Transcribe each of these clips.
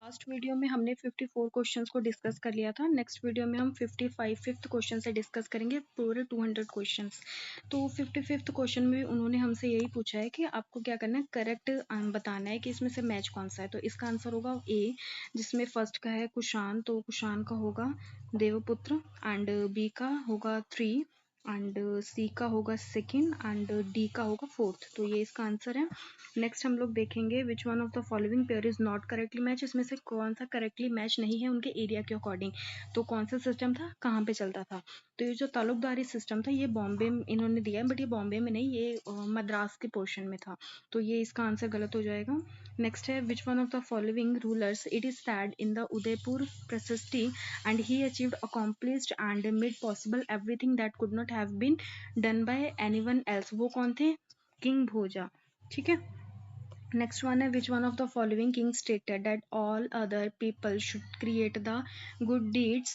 Last video में हमने 54 questions को डिस्कस कर लिया था। नेक्स्ट वीडियो में हम 55 फिफ्थ क्वेश्चन से डिस्कस करेंगे पूरे 200 क्वेश्चंस। तो 55th क्वेश्चन में उन्होंने हमसे यही पूछा है कि आपको क्या करना है, करेक्ट बताना है कि इसमें से मैच कौन सा है। तो इसका आंसर होगा ए, जिसमें फर्स्ट का है कुषाण, तो कुषाण का होगा देवपुत्र, एंड बी का होगा 3, एंड सी का होगा सेकेंड, एंड डी का होगा फोर्थ। तो ये इसका आंसर है। नेक्स्ट हम लोग देखेंगे विच one of the following pair is not correctly match, इसमें से कौन सा करेक्टली मैच नहीं है उनके एरिया के अकॉर्डिंग। तो कौन सा सिस्टम था, कहाँ पे चलता था। तो ये जो तालुकदारी सिस्टम था ये बॉम्बे में इन्होंने दिया है, बट ये बॉम्बे में नहीं, ये मद्रास के पोर्शन में था। तो ये इसका आंसर गलत हो जाएगा। नेक्स्ट है which one of the following rulers it is said in the Udaipur Prashasti and he achieved accomplished and made possible everything that could not have been done by anyone else. वो कौन थे, किंग भोजा। ठीक है। Next one है which one of the following kings stated that all other people should create the good deeds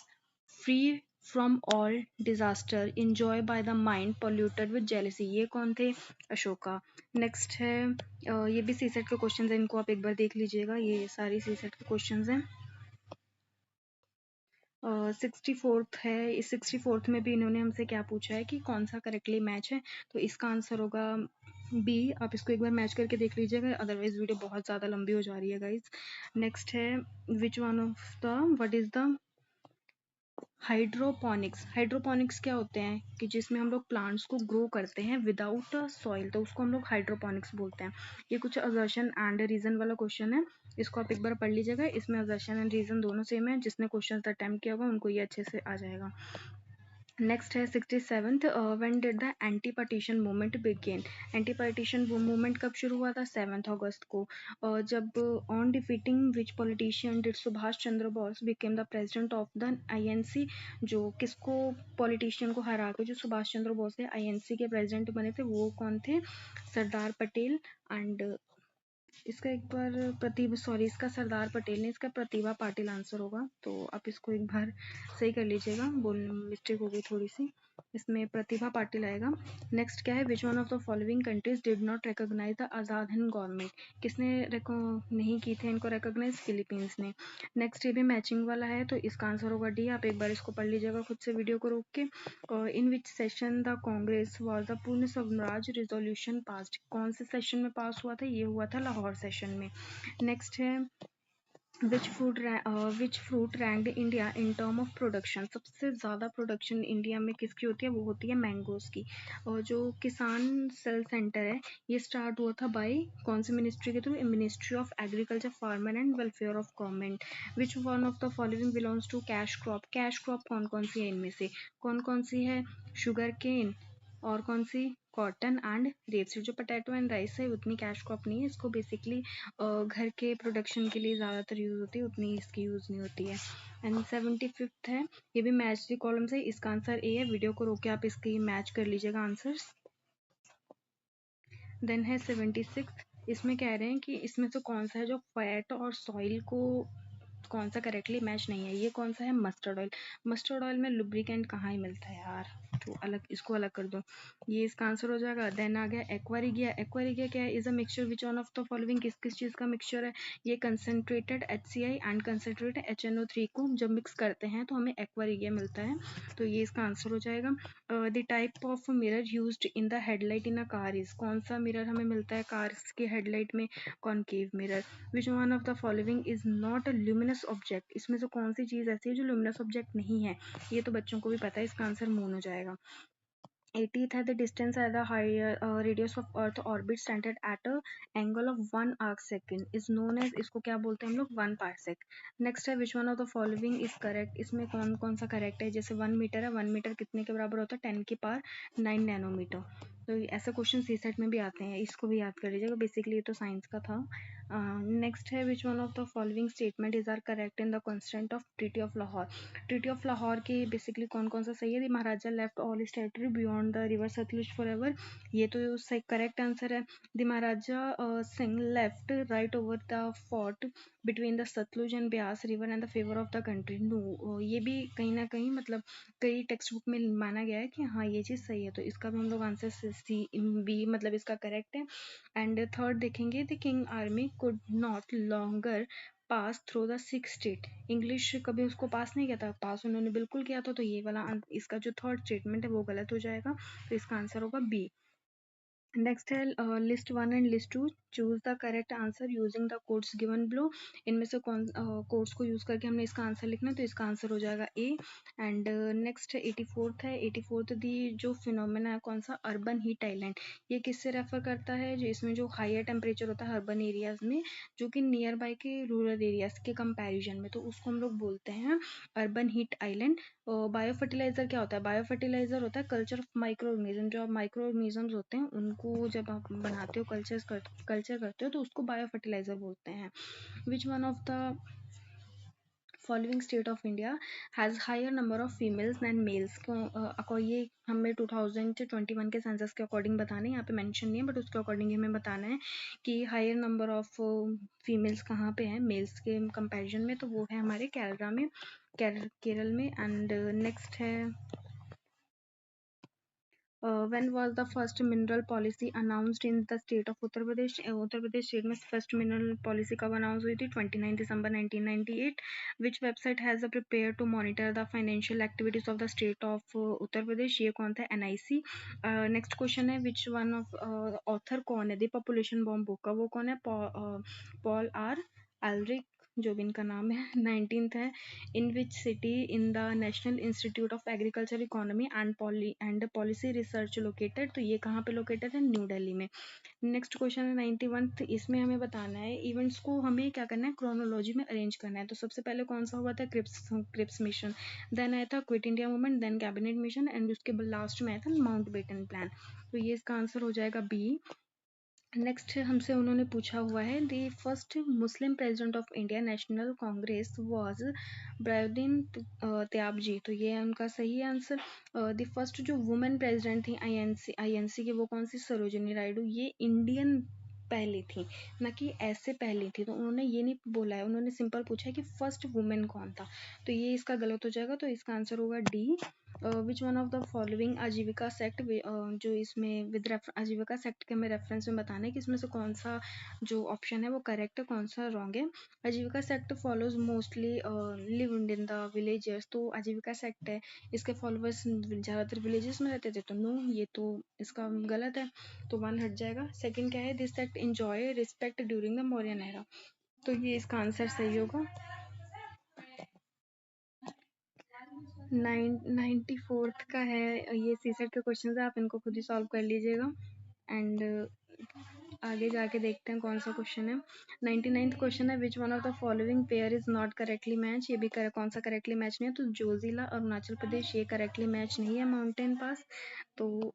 free from all disaster enjoy by the mind polluted with jealousy। ये कौन थे, अशोका। नेक्स्ट है ये भी सी सेट के question है, इनको आप एक बार देख लीजिएगा, ये सारी सी सेट के क्वेश्चन हैं। 64th है, इस 64th में भी इन्होंने हमसे क्या पूछा है कि कौन सा करेक्टली मैच है। तो इसका आंसर होगा बी। आप इसको एक बार मैच करके देख लीजिएगा, अदरवाइज वीडियो बहुत ज़्यादा लंबी हो जा रही है गाइज। नेक्स्ट है which one of the what is the hydroponics. Hydroponics क्या होते हैं कि जिसमें हम लोग प्लांट्स को ग्रो करते हैं विदाउट सॉइल, तो उसको हम लोग हाइड्रोपोनिक्स बोलते हैं। ये कुछ असर्शन एंड रीजन वाला क्वेश्चन है, इसको आप एक बार पढ़ लीजिएगा। इसमें असर्शन एंड रीजन दोनों सेम है, जिसने क्वेश्चन अटेम्प्ट किया होगा उनको ये अच्छे से आ जाएगा। नेक्स्ट है 67th when did the anti partition movement begin. Anti partition movement कब शुरू हुआ था, 7 अगस्त को। जब on defeating which politician did Subhash Chandra Bose became the president of the INC. जो किसको, पॉलिटिशियन को हरा के जो सुभाष चंद्र बोस थे आईएनसी के प्रेसिडेंट बने थे, वो कौन थे, सरदार पटेल। एंड इसका एक बार इसका सरदार पटेल ने, इसका प्रतिभा पाटिल आंसर होगा। तो आप इसको एक बार सही कर लीजिएगा, बोल मिस्टेक हो गई थोड़ी सी, इसमें प्रतिभा पाटिल आएगा। नेक्स्ट क्या है which one of the following countries did not recognise the Azad Hind government. किसने नहीं की थे इनको रिकॉग्नाइज, फिलीपींस ने। नेक्स्ट ये भी मैचिंग वाला है, तो इसका आंसर होगा डी। आप एक बार इसको पढ़ लीजिएगा खुद से वीडियो को रोक के। In which session the Congress was the Purna Swaraj resolution passed. कौन से सेशन में पास हुआ था, ये हुआ था लाहौर सेशन में। नेक्स्ट है which fruit ranked India in term of production. सबसे ज़्यादा प्रोडक्शन इंडिया में किसकी होती है, वो होती है मैंगोज की। और जो किसान सेल सेंटर है ये स्टार्ट हुआ था बाय कौन सी मिनिस्ट्री के through, ministry of agriculture farmer and welfare of government. Which one of the following belongs to cash crop. Cash crop कौन कौन सी है इनमें से, कौन कौन सी है, शुगर केन और कौन सी, कॉटन एंड रेपसीड। जो पोटैटो एंड राइस है उतनी कैश क्रॉप नहीं है, इसको बेसिकली घर के प्रोडक्शन के लिए ज़्यादातर यूज़ होती है, उतनी इसकी यूज़ नहीं होती है। एंड 75th है, ये भी मैच दी कॉलम्स है, इसका आंसर ए है। वीडियो को रोक के आप इसकी मैच कर लीजिएगा आंसर्स। देन है 76, इसमें कह रहे हैं कि इसमें से कौन सा है जो फैट और सॉइल को कौन सा करेक्टली मैच नहीं है। ये कौन सा है, मस्टर्ड ऑयल। मस्टर्ड ऑयल में लुब्रिकेंट कहाँ ही मिलता है यार, तो अलग, इसको अलग कर दो, ये इसका आंसर हो जाएगा। देन आ गया एक्वारिगिया। एक्वारिगिया क्या है, is a mixture which one of the following, किस किस चीज़ का मिक्सचर है। ये concentrated HCl and concentrated HNO3 को जब मिक्स करते हैं तो हमें एक्वारिगिया मिलता है, तो ये इसका आंसर हो जाएगा। The type of mirror used in the headlight in a car is. कौन सा मिरर हमें मिलता है कार्स के हेडलाइट में, concave mirror. Which one of the following is not a luminous object. इसमें से कौन सी चीज़ ऐसी है जो ल्यूमिनस ऑब्जेक्ट नहीं है, ये तो बच्चों को भी पता है, इसका आंसर मून हो जाएगा। 80th है the distance at the higher radius of earth orbit centred at a angle of 1 arc second is known as, इसको क्या बोलते हैं हम लोग, 1 पार्सेक। नेक्स्ट है which one of the following is correct. इसमें कौन कौन सा करेक्ट है, जैसे 1 मीटर है, 1 मीटर कितने के बराबर होता है, 10 की पावर 9 नैनोमीटर। तो ऐसे क्वेश्चन सी सेट में भी आते हैं, इसको भी याद कर लीजिएगा, बेसिकली ये तो साइंस का था। नेक्स्ट है which one of the following statement is are correct in the constant of treaty of Lahore. Treaty of Lahore के बेसिकली कौन कौन सा सही है, the maharaja left all his territory beyond the river Sutlej forever, ये तो सही करेक्ट आंसर है। The maharaja Singh left right over the fort between the Sutlej and Beas river and the favour of the country. No, ये भी कहीं ना कहीं मतलब कई टेक्स्ट बुक में माना गया है कि हाँ ये चीज़ सही है, तो इसका भी हम लोग आंसर सी बी मतलब इसका करेक्ट है। एंड थर्ड देखेंगे, the king army could not longer pass through the 6 state. English कभी उसको पास नहीं किया था, पास उन्होंने बिल्कुल किया था, तो ये वाला इसका जो थर्ड स्टेटमेंट है वो गलत हो जाएगा, तो इसका आंसर होगा बी। नेक्स्ट है list one and list two, choose the correct answer using the codes given below. इनमें से कौन कोड्स को यूज करके हमने इसका आंसर लिखना है, तो इसका आंसर हो जाएगा ए। एंड नेक्स्ट 84th है, 84th दी जो फिनोमेना है कौन सा, अर्बन हीट आइलैंड। ये किससे रेफर करता है, जो इसमें जो हायर टेम्परेचर होता है अर्बन एरियाज में, जो कि नियर बाय के रूरल एरियाज के कंपैरिजन में, तो उसको हम लोग बोलते हैं urban heat island. Bio fertiliser क्या होता है, बायो फर्टिलाइजर होता है कल्चर ऑफ माइक्रो ऑर्गेनिज्म। जो माइक्रो ऑर्गेनिजम्स होते हैं उनको जब आप बनाते हो, कल्चर करते हो, तो उसको बायो फर्टिलाइजर बोलते हैं। Which one of the following state of India has higher number of females than males. ये हमें 2021 के सेंसस के अकॉर्डिंग बताना है, यहाँ पे मेंशन नहीं है बट उसके अकॉर्डिंग हमें बताना है कि हायर नंबर ऑफ फीमेल्स कहाँ पे हैं मेल्स के कंपैरिजन में, तो वो है हमारे केरला में, केरल में। एंड नेक्स्ट है when was the first mineral policy announced in the state of Uttar Pradesh. Uttar Pradesh state में फर्स्ट मिनरल पॉलिसी कब अनाउंस हुई थी, 29 दिसंबर 1998। Which website has prepare to monitor the financial activities of the state of Uttar Pradesh, ये कौन था, NIC। Next question है which one of author कौन है द पॉपुलेशन बॉम्ब बुक का, वो कौन है, पॉल आर एल्रिक, जो भी इनका नाम है। 19th है in which city in the National Institute of Agriculture Economy and Policy Research located, तो ये कहाँ पे लोकेटेड है, न्यू दिल्ली में। नेक्स्ट क्वेश्चन है 91th, इसमें हमें बताना है इवेंट्स को हमें क्या करना है, क्रोनोलॉजी में अरेंज करना है। तो सबसे पहले कौन सा हुआ था, क्रिप्स मिशन, देन आया था quit India movement, then cabinet mission, and उसके लास्ट में आया था माउंटबेटन प्लान, तो ये इसका आंसर हो जाएगा बी। नेक्स्ट हमसे उन्होंने पूछा हुआ है the first Muslim president of India National Congress was Badruddin Tyabji, तो ये है उनका सही आंसर। द फर्स्ट जो वुमेन प्रेसिडेंट थी आईएनसी की, वो कौन सी, सरोजिनी नायडू। ये इंडियन पहली थी, ना कि ऐसे पहली थी, तो उन्होंने ये नहीं बोला है, उन्होंने सिंपल पूछा है कि फर्स्ट वुमेन कौन था, तो ये इसका गलत हो जाएगा, तो इसका आंसर होगा D. Which one of the following आजीविका सेक्ट, जो इसमें आजीविका सेक्ट के हमें रेफरेंस में बताना है कि इसमें से कौन सा जो ऑप्शन है वो करेक्ट है, कौन सा रॉन्ग है। आजीविका sect follows mostly live in the villages, तो आजीविका सेक्ट है इसके फॉलोअर्स ज़्यादातर विलेजेस में रहते थे, तो नो, ये तो इसका गलत है, तो वन हट जाएगा। सेकंड क्या है, this sect enjoy respect during the Mauryan era, तो ये इसका आंसर सही होगा। 94th का है, ये सीसेट के क्वेश्चन है, आप इनको खुद ही सॉल्व कर लीजिएगा। एंड आगे जाके देखते हैं कौन सा क्वेश्चन है। 99th क्वेश्चन है which one of the following pair is not correctly match, ये भी कौन सा करेक्टली मैच नहीं है, तो जोजिला अरुणाचल प्रदेश ये करेक्टली मैच नहीं है, माउंटेन पास। तो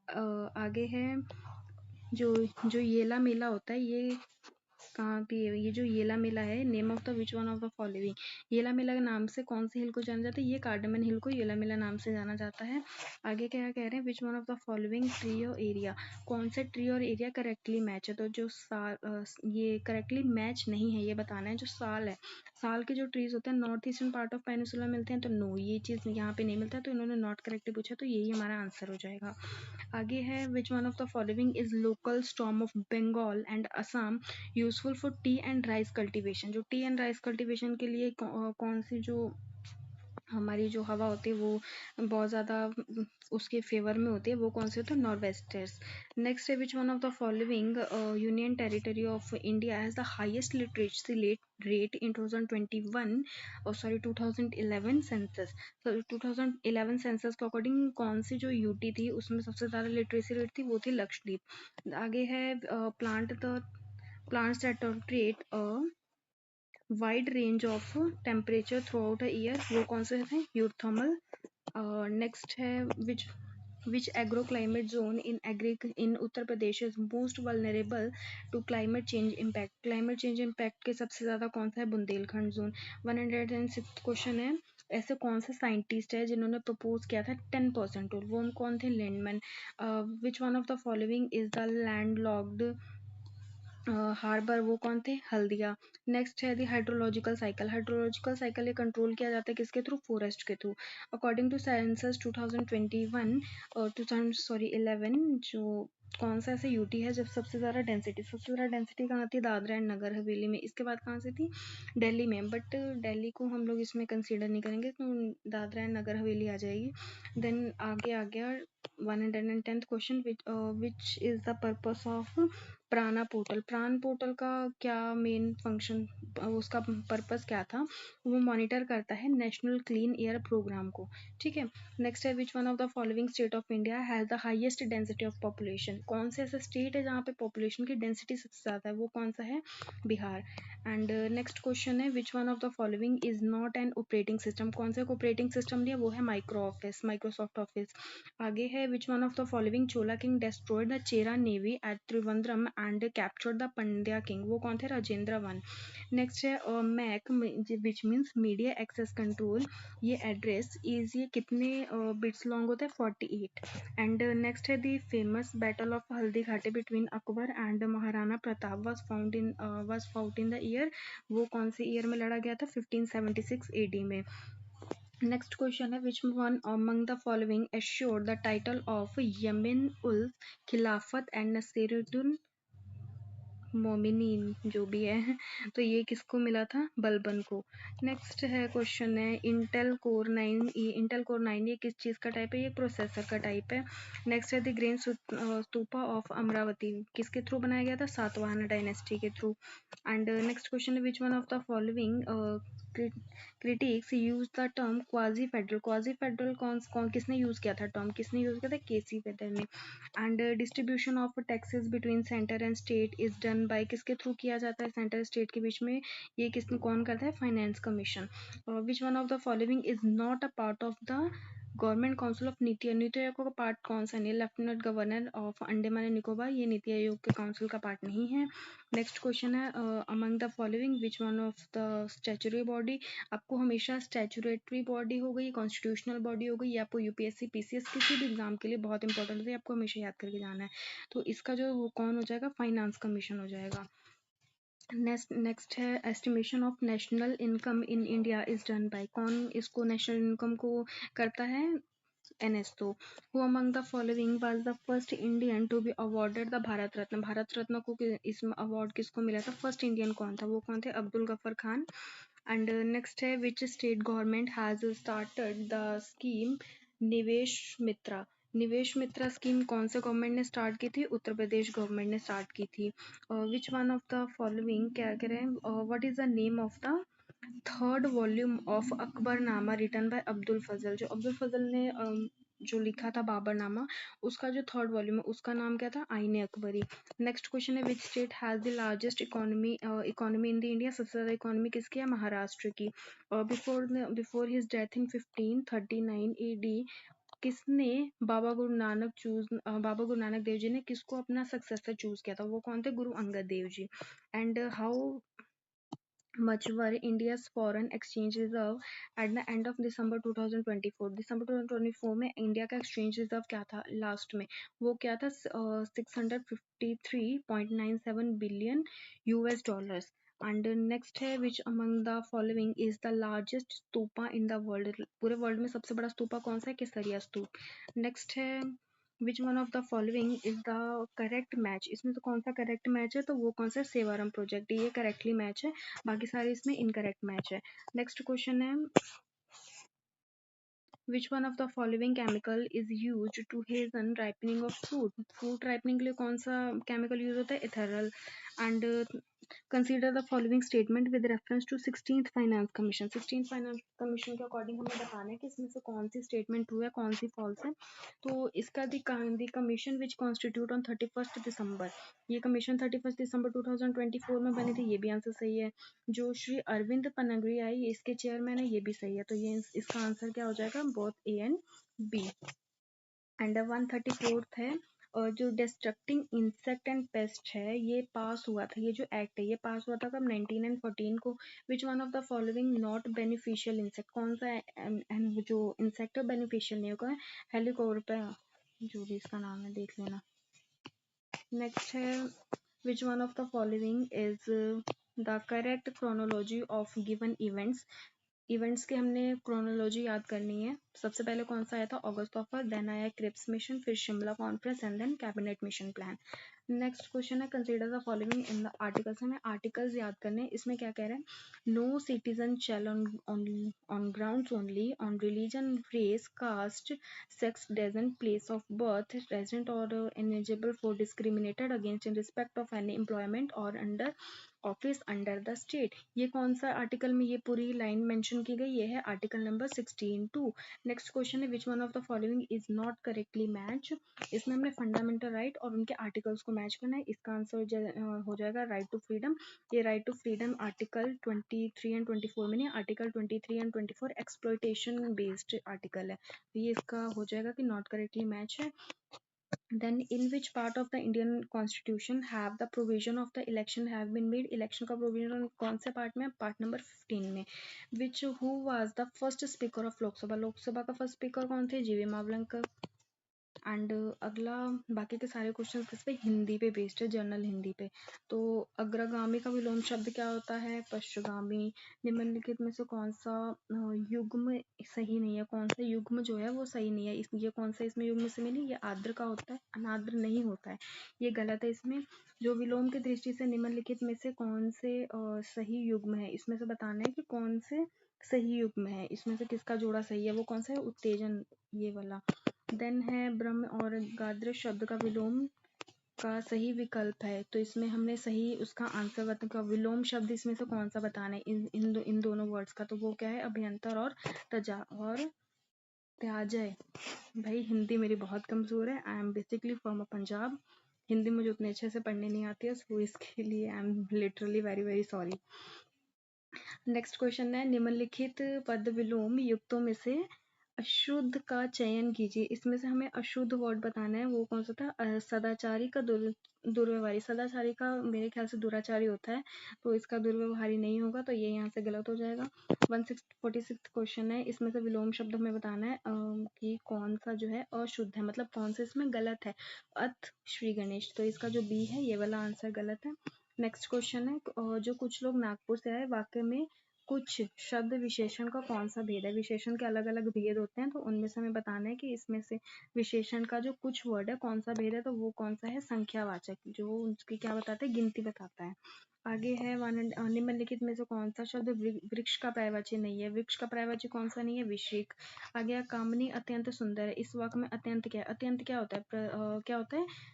आगे है जो जो येला मेला होता है, ये कहाँ की है, ये जो येला मेला है, name of the which one of the following, येला मेला के नाम से कौन सी हिल को जाना जाता है, ये कार्डमन हिल को येला मेला नाम से जाना जाता है। आगे क्या कह रहे हैं, which one of the following tree और एरिया, कौन से ट्री और एरिया करेक्टली मैच है, तो जो साल ये करेक्टली मैच नहीं है, ये बताना है। जो साल है, साल के जो ट्रीज होते हैं north eastern part of peninsula मिलते हैं, तो नो, ये चीज़ यहाँ पे नहीं मिलता है, तो इन्होंने नॉट करेक्टली पूछा, तो यही हमारा आंसर हो जाएगा। आगे है which one of the following is local storm of Bengal and Assam useful for tea and rice cultivation, जो टी एंड राइस कल्टीवेशन के लिए कौन सी जो हमारी जो हवा होती है वो बहुत ज़्यादा उसके फेवर में होती है, वो कौन से होते हैं, नॉर्वेस्टर्स। नेक्स्ट है which one of the following union territory of India has the highest literacy rate in 2021 और सॉरी 2011 सेंसस। तो 2011 सेंसस के अकॉर्डिंग कौन सी जो यूटी थी उसमें सबसे ज़्यादा लिटरेसी रेट थी, वो थी लक्षद्वीप। आगे है plants that tolerate a wide range of temperature throughout a year, वो कौन से हैं, यूथर्मल। नेक्स्ट है which agro climate zone in Uttar Pradesh is most vulnerable to climate change impact के सबसे ज़्यादा कौन सा है, बुंदेलखंड जोन। 106 क्वेश्चन है, ऐसे कौन से साइंटिस्ट है जिन्होंने प्रपोज किया था 10% रूल, वो कौन थे, landman. Which one of the following is the landlocked harbour वो कौन थे, हल्दिया। नेक्स्ट है the hydrological cycle. Hydrological cycle ये कंट्रोल किया जाता है किसके थ्रू, फॉरेस्ट के थ्रू। अकॉर्डिंग टू सेंसस 2021 और 2011 जो कौन सा ऐसे यूटी है जब सबसे ज़्यादा डेंसिटी कहाँ थी, दादरा एंड नगर हवेली में। इसके बाद कहाँ से थी, दिल्ली में, बट दिल्ली को हम लोग इसमें कंसीडर नहीं करेंगे तो दादरा एंड नगर हवेली आ जाएगी। देन आगे आ गया 110th question, which is the purpose of प्राणा पोर्टल। प्राण पोर्टल का क्या मेन फंक्शन, उसका पर्पस क्या था, वो मॉनिटर करता है नेशनल क्लीन एयर प्रोग्राम को, ठीक है। नेक्स्ट है which one of the following state of India has the highest density of population. कौन से ऐसा स्टेट है जहाँ पे पॉपुलेशन की डेंसिटी सबसे ज़्यादा है, वो कौन सा है, बिहार। एंड नेक्स्ट क्वेश्चन है which one of the following is not an operating system. कौन सा ऑपरेटिंग सिस्टम लिया, वो है माइक्रोसॉफ्ट ऑफिस। आगे है which one of the following Chola king destroyed the Chera navy at Trivandrum and captured the Pandya king. वो कौन थे, राजेंद्र वन। नेक्स्ट है MAC which means media access control. ये एड्रेस इज ये कितने बिट्स लॉन्ग होता है, 48। एंड नेक्स्ट है the famous battle of Haldi Ghati between Akbar and Maharana Pratap was fought in the year। वो कौन से ईयर में लड़ा गया था, 1576 AD में। नेक्स्ट क्वेश्चन है which one among the following assured the title of Yamin ul Khilafat and Naseeruddin मोमिनीन, जो भी है, तो ये किसको मिला था, बलबन को। नेक्स्ट है क्वेश्चन है इंटेल कोर 9, ये इंटेल कोर 9 ये किस चीज़ का टाइप है, ये प्रोसेसर का टाइप है। नेक्स्ट है the grain stupa of Amravati, किसके थ्रू बनाया गया था, सातवाहन डायनेस्टी के थ्रू। एंड नेक्स्ट क्वेश्चन है which one of the following critics use the term quasi federal. Quasi federal कौन किसने यूज किया था, टर्म किसने यूज किया था, केसी फेदर ने। And distribution of taxes between centre and state is done bye, किसके थ्रू किया जाता है, सेंटर स्टेट के बीच में, ये किसने कौन करता है, finance commission. Which one of the following is not a part of the government council of NITI Aayog. NITI Aayog का पार्ट कौन सा नहीं है, lieutenant governor of Andaman and Nicobar, ये नीति आयोग के काउंसिल का पार्ट नहीं है। नेक्स्ट क्वेश्चन है among the following which one of the statutory body. आपको हमेशा स्टैचुरेटरी बॉडी हो गई, कॉन्स्टिट्यूशनल बॉडी हो गई, या आपको यूपीएससी पीसीएस किसी भी एग्जाम के लिए बहुत इंपॉर्टेंट है, आपको हमेशा याद करके जाना है। तो इसका जो वो कौन हो जाएगा, फाइनेंस कमीशन हो जाएगा। नेक्स्ट है estimation of national income in India is done by, कौन इसको नेशनल इनकम को करता है, NSO. Who among the following was the first Indian to be awarded the Bharat Ratna. Bharat Ratna को इसमें अवार्ड किसको मिला था, फर्स्ट इंडियन कौन था, वो कौन थे, अब्दुल गफर खान। एंड नेक्स्ट है which state government has started the scheme Nivesh Mitra. निवेश मित्रा स्कीम कौन से गवर्नमेंट ने स्टार्ट की थी, उत्तर प्रदेश गवर्नमेंट ने स्टार्ट की थी। Which one of the following क्या कह रहे हैं, what is the name of the third volume of Akbarnama written by Abdul Fazal. जो अब्दुल फजल ने जो लिखा था बाबरनामा, उसका जो थर्ड वॉल्यूम है उसका नाम क्या था, आईने अकबरी। नेक्स्ट क्वेश्चन है which state has the largest economy in the India. सबसे ज्यादा इकोनॉमी किसकी है, महाराष्ट्र की। Before his death in 1539 AD किसने बाबा गुरु नानक देव जी ने किसको अपना सक्सेसर चूज किया था, वो कौन थे, Guru Angad Dev ji. And how much were India's foreign exchange reserve at the end of December 2024। दिसंबर 2024 में इंडिया का एक्सचेंज रिजर्व क्या था, लास्ट में वो क्या था, 653.97 billion US dollars. And next है which among the following is the largest stupa in the world. पूरे वर्ल्ड में सबसे बड़ा स्तूपा कौन सा है, केसरिया स्तूप। नेक्स्ट है which one of the following is the correct match. इसमें तो कौन सा करेक्ट मैच है, तो वो कौन सा सेवारम प्रोजेक्ट, ये करेक्टली मैच है, बाकी सारे इसमें इनकरेक्ट मैच है। नेक्स्ट क्वेश्चन है which one of the following chemical is use to hasten ripening of fruit ripening के लिए कौन सा केमिकल यूज होता है, ethrel. And consider the following statement with reference to 16th finance commission. 16th finance commission के according हमें बताना है कि इसमें से कौन सी स्टेटमेंट ट्रू है, कौन सी फॉल्स है। तो इसका the commission which constitute on 31st दिसंबर, ये कमीशन 31st दिसंबर 2024 में बनी थी, ये भी आंसर सही है। जो श्री अरविंद पनगरी आई इसके चेयरमैन है, ये भी सही है, तो ये इसका आंसर क्या हो जाएगा, both A and B. And 134th है और जो डिस्ट्रक्टिंग इंसेक्ट एंड पेस्ट है, ये पास हुआ था, ये जो एक्ट है ये पास हुआ था कब, 19 and 14 को। विच one of the following not beneficial insect, कौन सा जो इंसेक्ट बेनिफिशियल नहीं होगा, हेलिकोवर्पा, जो भी इसका नाम है देख लेना। नेक्स्ट है Which one of the following is the correct chronology of given events? Events के हमने क्रोनोलॉजी याद करनी है। सबसे पहले कौन सा आया था? अगस्त ऑफर, देन आया क्रिप्स मिशन, फिर Shimla Conference and then cabinet Mission Plan. Next question है consider the following in the articles. हमें आर्टिकल्स याद करने हैं। इसमें क्या कह रहे हैं? No citizen shall on grounds only on religion, race, caste, sex, doesn't, place of birth, resident or ineligible for discriminated against in respect of any employment or under office under the state. ये कौन सा article में ये पूरी line mention की गई? ये है आर्टिकल नंबर 16(2). नेक्स्ट क्वेश्चन है which one of the following is not correctly match. इसमें हमने फंडामेंटल राइट और उनके आर्टिकल्स को मैच करना है। इसका आंसर हो जाएगा राइट टू फ्रीडम। ये right to freedom article 23 and 24 में नहीं, article 23 and 24 exploitation based article है। तो ये इसका हो जाएगा कि नॉट करेक्टली मैच है। Then in which part of the Indian Constitution have the provision of the election have been made? Election का provision कौन से part में? पार्ट नंबर 15 में। Which who was the first speaker of Lok Sabha? Lok Sabha का first speaker कौन थे? जीवी Mavalankar. And अगला बाकी के सारे क्वेश्चन किस पे? हिंदी पे बेस्ड है, जनरल हिंदी पे। तो अग्रगामी का विलोम शब्द क्या होता है? पश्चगामी। निम्नलिखित में से कौन सा युग्म सही नहीं है? कौन सा युग्म जो है वो सही नहीं है? ये कौन सा इसमें युग्म सही नहीं? ये आर्द्र का होता है, अनाद्र नहीं होता है। ये गलत है। इसमें जो विलोम की दृष्टि से निम्नलिखित में से कौन से सही युग्म है, इसमें से बताना है कि कौन से सही युग्म है। इसमें से किसका जोड़ा सही है? वो कौन सा है? उत्तेजन, ये वाला। देन है ब्रह्म और गाद्र शब्द का विलोम का सही विकल्प है। तो इसमें हमने सही उसका आंसर का विलोम शब्द इसमें से कौन सा बताना है इन दोनों वर्ड्स का? तो वो क्या है? अभ्यंतर और त्याजय। भाई हिंदी मेरी बहुत कमजोर है। I am basically from a Punjab. Hindi मुझे उतने अच्छे से पढ़ने नहीं आती है, सो इसके लिए I am literally very very sorry. Next question है निम्नलिखित पद विलोम युक्तों में से अशुद्ध का चयन कीजिए। इसमें से हमें अशुद्ध वर्ड बताना है। वो कौन सा था? सदाचारी का दुर्व्यवहारी। सदाचारी का मेरे ख्याल से दुराचारी होता है, तो इसका दुर्व्यवहारी नहीं होगा, तो ये यहाँ से गलत हो जाएगा। 146 क्वेश्चन है। इसमें से विलोम शब्द हमें बताना है कि कौन सा जो है अशुद्ध है, मतलब कौन सा इसमें गलत है। अथ श्री गणेश, तो इसका जो बी है ये वाला आंसर गलत है। नेक्स्ट क्वेश्चन है जो कुछ लोग नागपुर से आए वाक्य में कुछ शब्द विशेषण का कौन सा भेद है? विशेषण के अलग अलग भेद होते हैं, तो उनमें से हमें बताना है कि इसमें से विशेषण का जो कुछ वर्ड है कौन सा भेद है। तो वो कौन सा है? संख्यावाचक, जो उसकी क्या बताता है? गिनती बताता है। आगे है निम्नलिखित में से कौन सा शब्द वृक्ष का पर्यायवाची नहीं है? वृक्ष का पर्यायवाची कौन सा नहीं है? विषेक। आगे कामनी अत्यंत सुंदर है। इस वाक्य में अत्यंत क्या है? अत्यंत क्या होता है? क्या होता है?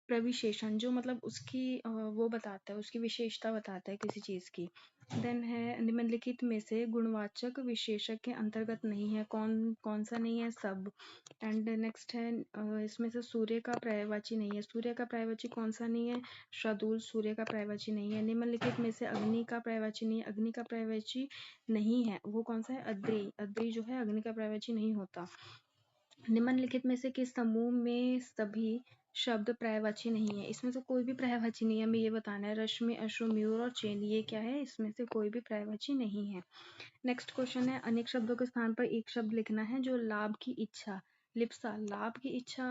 प्रविशेषण, जो मतलब उसकी वो बताता है, उसकी विशेषता बताता है किसी चीज की। देन है निम्नलिखित में से गुणवाचक विशेषक के अंतर्गत नहीं है। कौन कौन सा नहीं है? सब। एंड नेक्स्ट है इसमें से सूर्य का पर्यायवाची नहीं है। सूर्य का पर्यायवाची कौन सा नहीं है? शार्दूल सूर्य का पर्यायवाची नहीं है। निम्नलिखित में से अग्नि का पर्यायवाची नहीं है। अग्नि का पर्यायवाची नहीं है, वो कौन सा है? अद्रि। अद्रि जो है अग्नि का पर्यायवाची नहीं होता। निम्नलिखित में से किस समूह में सभी शब्द पर्यायवाची नहीं है? इसमें से कोई भी पर्यायवाची नहीं है, हमें ये बताना है। रश्मि, अश्रु, मयूर और चेन, ये क्या है? इसमें से कोई भी पर्यायवाची नहीं है। नेक्स्ट क्वेश्चन है अनेक शब्दों के स्थान पर एक शब्द लिखना है जो लाभ की इच्छा। लिप्सा, लाभ की इच्छा,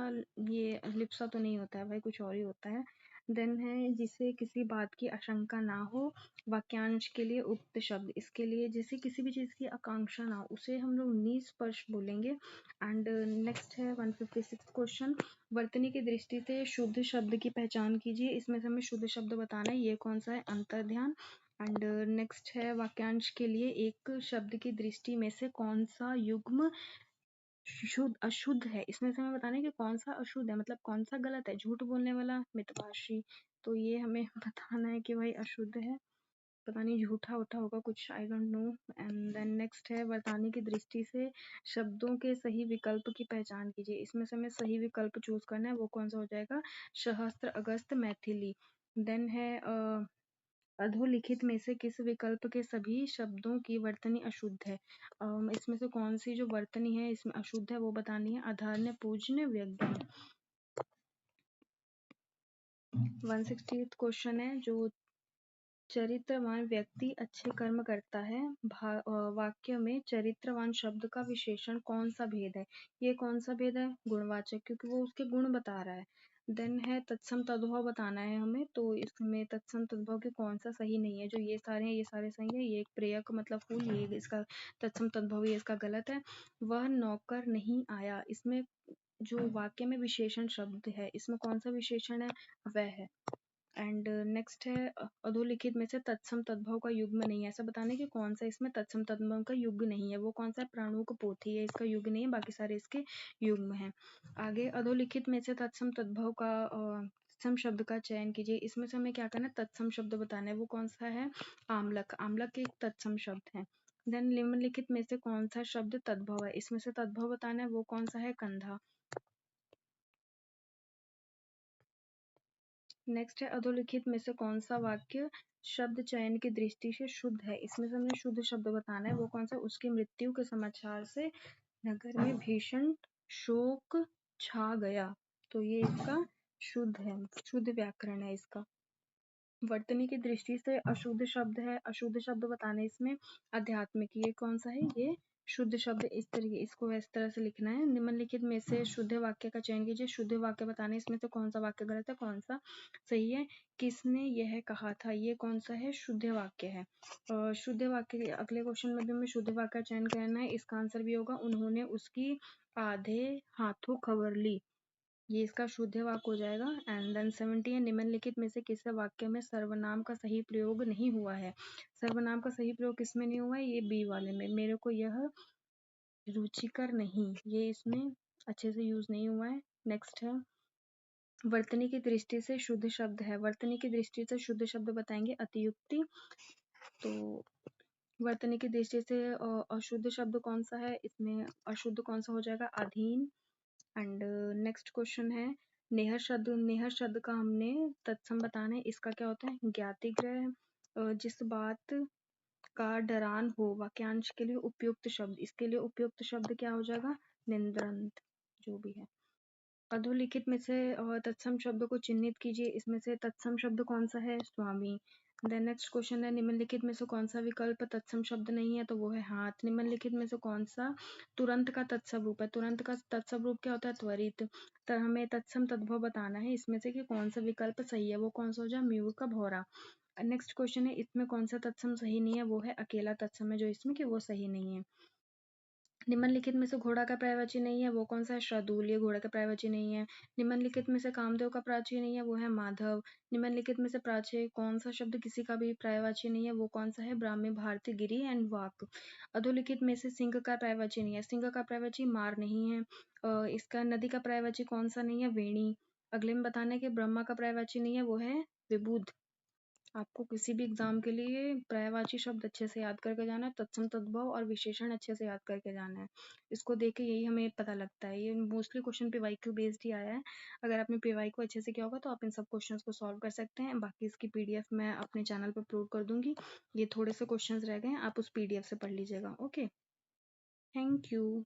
ये लिप्सा तो नहीं होता है भाई, कुछ और ही होता है। देन है जिसे किसी बात की आशंका ना हो, वाक्यांश के लिए उक्त शब्द। इसके लिए जिसे किसी भी चीज की आकांक्षा ना हो उसे हम लोग निस्पर्श बोलेंगे। एंड नेक्स्ट है 156 क्वेश्चन, वर्तनी की दृष्टि से शुद्ध शब्द की पहचान कीजिए। इसमें से हमें शुद्ध शब्द बताना है। ये कौन सा है? अंतर्ध्यान। एंड नेक्स्ट है वाक्यांश के लिए एक शब्द की दृष्टि में से कौन सा युग्म शुद्ध अशुद्ध है? इसमें से हमें बताना है कि कौन सा अशुद्ध है, मतलब कौन सा गलत है। झूठ बोलने वाला, मितभाषी, तो ये हमें बताना है कि भाई अशुद्ध है। पता नहीं झूठा उठा होगा कुछ, I don't know. And then next है वर्तनी की दृष्टि से शब्दों के सही विकल्प की पहचान कीजिए। इसमें से हमें सही विकल्प चूज करना है। वो कौन सा हो जाएगा? सहस्त्र, अगस्त, मैथिली। देन है अधोलिखित में से किस विकल्प के सभी शब्दों की वर्तनी अशुद्ध है? इसमें से कौन सी जो वर्तनी है इसमें अशुद्ध है वो बतानी है। आधार्य, पूज्य, व्यंग्य। 168 क्वेश्चन है जो चरित्रवान व्यक्ति अच्छे कर्म करता है, वाक्य में चरित्रवान शब्द का विशेषण कौन सा भेद है? ये कौन सा भेद है? गुणवाचक, क्योंकि वो उसके गुण बता रहा है। देन है तत्सम तद्भव बताना है हमें, तो इसमें तत्सम तद्भव के कौन सा सही नहीं है। जो ये सारे हैं ये सारे सही है। ये एक प्रेयक मतलब फूल, ये इसका तत्सम तद्भव ये इसका गलत है। वह नौकर नहीं आया, इसमें जो वाक्य में विशेषण शब्द है इसमें कौन सा विशेषण है, वह है। एंड नेक्स्ट है अधोलिखित में से तत्सम तद्भव का युग्म नहीं है, ऐसा बताने कि कौन सा इसमें तत्सम तद्भव का युग्म नहीं है। वो कौन सा है, प्राणुक पोथी है, इसका युग्म नहीं है, बाकी सारे इसके युग्म है। आगे अधोलिखित में से तत्सम तद्भव का तत्सम शब्द का चयन कीजिए। इसमें से हमें क्या करना है, तत्सम शब्द बताना है। वो कौन सा है, आमलक। आमलक एक तत्सम शब्द है। देन निम्नलिखित में से कौन सा शब्द तद्भव है, इसमें से तद्भव बताना है। वो कौन सा है, कंधा। नेक्स्ट है अधोलिखित में से कौन सा वाक्य शब्द चयन की दृष्टि से शुद्ध है। इसमें से हमें शुद्ध शब्द बताना है। वो कौन सा, उसकी मृत्यु के समाचार से नगर में भीषण शोक छा गया। तो ये इसका शुद्ध है, शुद्ध व्याकरण है इसका। वर्तनी की दृष्टि से अशुद्ध शब्द है, अशुद्ध शब्द बताने इसमें आध्यात्मिक, ये कौन सा है, ये शुद्ध शब्द। इस तरीके इसको इस तरह से लिखना है। निम्नलिखित में से शुद्ध वाक्य का चयन कीजिए। शुद्ध वाक्य बताने इसमें से कौन सा वाक्य गलत है, कौन सा सही है। किसने यह कहा था, ये कौन सा है, शुद्ध वाक्य है। शुद्ध वाक्य के अगले क्वेश्चन में भी हमें शुद्ध वाक्य का चयन करना है। इसका आंसर भी होगा उन्होंने उसकी आधे हाथों खबर ली, ये इसका शुद्ध वाक्य हो जाएगा। एंड देन 70 है निम्नलिखित में से किस वाक्य में सर्वनाम का सही प्रयोग नहीं हुआ है। सर्वनाम का सही प्रयोग किसमें नहीं हुआ है, ये बी वाले में। मेरे को यह रुचिकर नहीं, ये इसमें अच्छे से यूज नहीं हुआ है। नेक्स्ट है वर्तनी की दृष्टि से शुद्ध शब्द है। वर्तनी की दृष्टि से शुद्ध शब्द बताएंगे अतियुक्ति। तो वर्तनी की दृष्टि से अशुद्ध शब्द कौन सा है, इसमें अशुद्ध कौन सा हो जाएगा, अधीन। एंड नेक्स्ट क्वेश्चन है नेहर शब्द। नेहर शब्द का हमने तत्सम बताना है। इसका क्या होता है, ज्ञातिग्रह। जिस बात का डरान हो, वाक्यांश के लिए उपयुक्त शब्द। इसके लिए उपयुक्त शब्द क्या हो जाएगा, निंद्रंत, जो भी है। अधोलिखित में से तत्सम शब्द को चिन्हित कीजिए। इसमें से तत्सम शब्द कौन सा है, स्वामी। देन नेक्स्ट क्वेश्चन है निम्नलिखित में से कौन सा विकल्प तत्सम शब्द नहीं है, तो वो है हाथ। निम्नलिखित में से कौन सा तुरंत का तत्सम रूप है। तुरंत का तत्सम रूप क्या होता है, त्वरित। तो हमें तत्सम तद्भव बताना है। इसमें से कि कौन सा विकल्प सही है, वो कौन सा हो जाए, म्यूर का भौरा। नेक्स्ट क्वेश्चन है इसमें कौन सा तत्सम सही नहीं है, वो है अकेला तत्सम है जो इसमें कि वो सही नहीं है। निम्नलिखित में से घोड़ा का पर्यायवाची नहीं है, वो कौन सा है, शार्दूल, ये घोड़ा का पर्यायवाची नहीं है। निम्नलिखित में से कामदेव का प्राची नहीं है, वो है माधव। निम्नलिखित में से प्राचे कौन सा शब्द किसी का भी पर्यायवाची नहीं है, वो कौन सा है, ब्राह्मी, भारती, गिरी एंड वाक। अधोलिखित में से सिंह का पर्यायवाची नहीं है। सिंह का पर्यायवाची मार नहीं है। इसका नदी का पर्यायवाची कौन सा नहीं है, वेणी। अगले में बताना है कि ब्रह्मा का पर्यायवाची नहीं है, वो है विबुध। आपको किसी भी एग्जाम के लिए पर्यायवाची शब्द अच्छे से याद करके जाना है, तत्सम तद्भव और विशेषण अच्छे से याद करके जाना है। इसको देख के यही हमें पता लगता है। ये मोस्टली क्वेश्चन पीवाईक्यू बेस्ड ही आया है। अगर आपने पीवाईक्यू अच्छे से किया होगा तो आप इन सब क्वेश्चंस को सॉल्व कर सकते हैं। बाकी इसकी पीडीएफ मैं अपने चैनल पर अपलोड कर दूंगी। ये थोड़े से क्वेश्चंस रह गए हैं, आप उस पीडीएफ से पढ़ लीजिएगा। Okay, thank you.